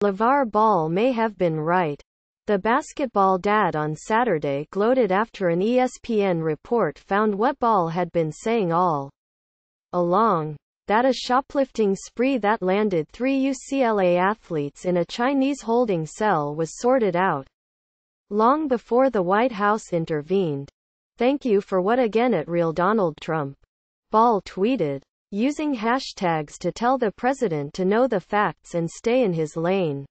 LaVar Ball may have been right. The basketball dad on Saturday gloated after an ESPN report found what Ball had been saying all along, that a shoplifting spree that landed 3 UCLA athletes in a Chinese holding cell was sorted out long before the White House intervened. "Thank you for what again at Real Donald Trump," Ball tweeted, using hashtags to tell the president to know the facts and stay in his lane.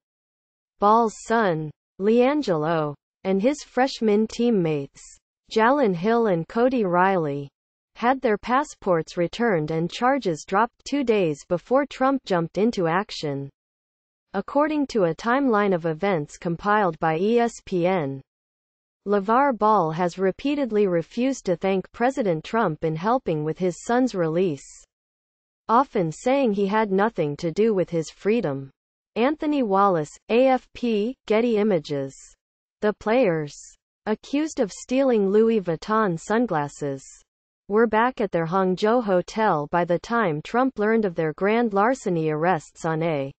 Ball's son, LeAngelo, and his freshman teammates, Jalen Hill and Cody Riley, had their passports returned and charges dropped 2 days before Trump jumped into action. According to a timeline of events compiled by ESPN, LaVar Ball has repeatedly refused to thank President Trump in helping with his son's release, often saying he had nothing to do with his freedom. Anthony Wallace, AFP, Getty Images. The players, accused of stealing Louis Vuitton sunglasses, were back at their Hangzhou hotel by the time Trump learned of their grand larceny arrests on a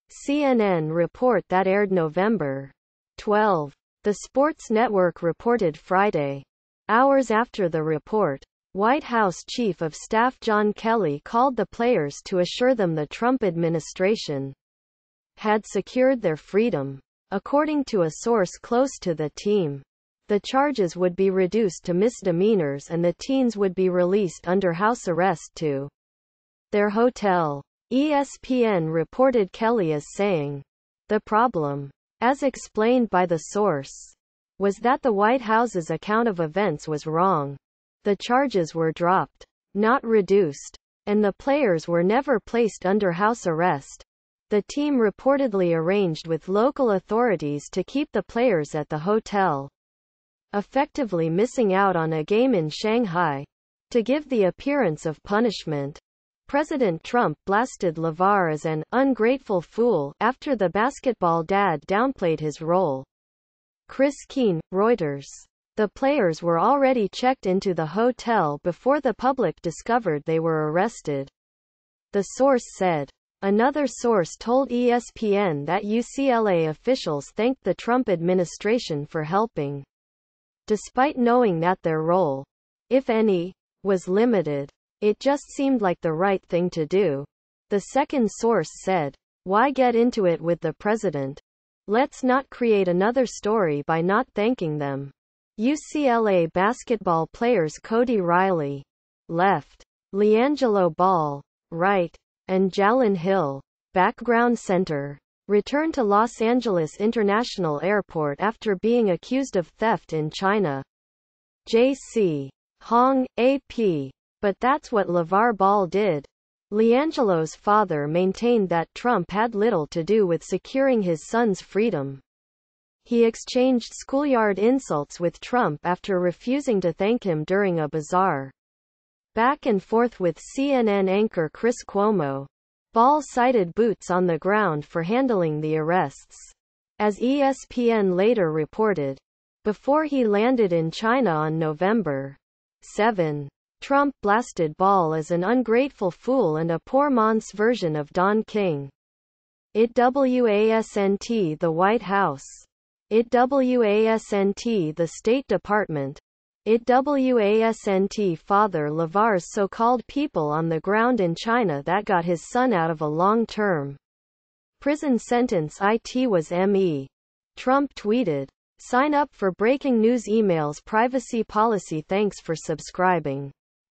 CNN report that aired November 12. The Sports Network reported Friday. Hours after the report, White House Chief of Staff John Kelly called the players to assure them the Trump administration had secured their freedom. According to a source close to the team, the charges would be reduced to misdemeanors and the teens would be released under house arrest to their hotel. ESPN reported Kelly as saying, "The problem, as explained by the source, was that the White House's account of events was wrong. The charges were dropped, not reduced, and the players were never placed under house arrest." The team reportedly arranged with local authorities to keep the players at the hotel, effectively missing out on a game in Shanghai. To give the appearance of punishment, President Trump blasted LaVar as an ungrateful fool after the basketball dad downplayed his role. Chris Keene, Reuters. The players were already checked into the hotel before the public discovered they were arrested, the source said. Another source told ESPN that UCLA officials thanked the Trump administration for helping, despite knowing that their role, if any, was limited. It just seemed like the right thing to do. The second source said, "Why get into it with the president? Let's not create another story by not thanking them." UCLA basketball players Cody Riley, left, LeAngelo Ball, right, and Jalen Hill, background center, returned to Los Angeles International Airport after being accused of theft in China. J.C. Hong, AP. But that's what LaVar Ball did. LeAngelo's father maintained that Trump had little to do with securing his son's freedom. He exchanged schoolyard insults with Trump after refusing to thank him during a bizarre back and forth with CNN anchor Chris Cuomo. Ball cited boots on the ground for handling the arrests. As ESPN later reported, before he landed in China on November 7, Trump blasted Ball as an ungrateful fool and a poor man's version of Don King. It wasn't the White House. It wasn't the State Department. It wasn't Father LaVar's so-called people on the ground in China that got his son out of a long-term prison sentence. It was me. Trump tweeted. Sign up for breaking news emails privacy policy. Thanks for subscribing.